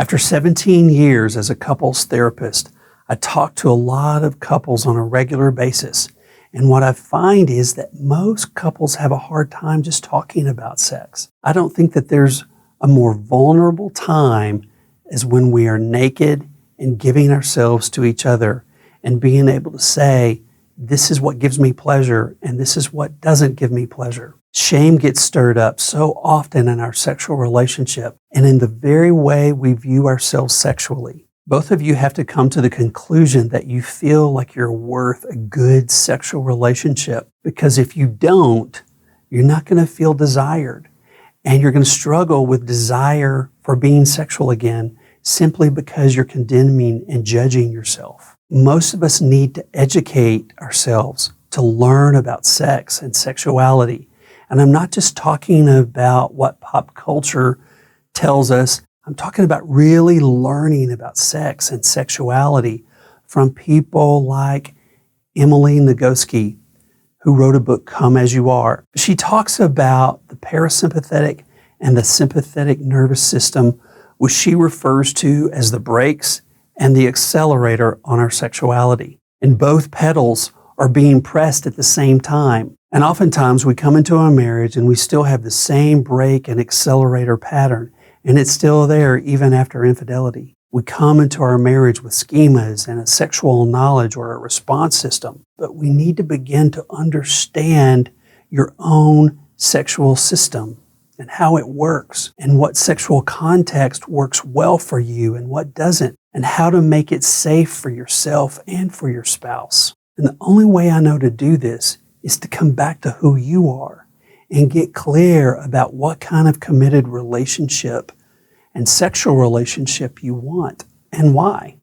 After 17 years as a couples therapist, I talk to a lot of couples on a regular basis. And what I find is that most couples have a hard time just talking about sex. I don't think that there's a more vulnerable time as when we are naked and giving ourselves to each other and being able to say, this is what gives me pleasure and this is what doesn't give me pleasure. Shame gets stirred up so often in our sexual relationship and in the very way we view ourselves sexually. Both of you have to come to the conclusion that you feel like you're worth a good sexual relationship, because if you don't, you're not going to feel desired and you're going to struggle with desire for being sexual again simply because you're condemning and judging yourself. Most of us need to educate ourselves to learn about sex and sexuality. And I'm not just talking about what pop culture tells us. I'm talking about really learning about sex and sexuality from people like Emily Nagoski, who wrote a book, Come As You Are. She talks about the parasympathetic and the sympathetic nervous system, which she refers to as the brakes and the accelerator on our sexuality. And both pedals are being pressed at the same time. And oftentimes we come into a marriage and we still have the same brake and accelerator pattern, and it's still there even after infidelity. We come into our marriage with schemas and a sexual knowledge or a response system, but we need to begin to understand your own sexual system and how it works and what sexual context works well for you and what doesn't, and how to make it safe for yourself and for your spouse. And the only way I know to do this is to come back to who you are and get clear about what kind of committed relationship and sexual relationship you want and why.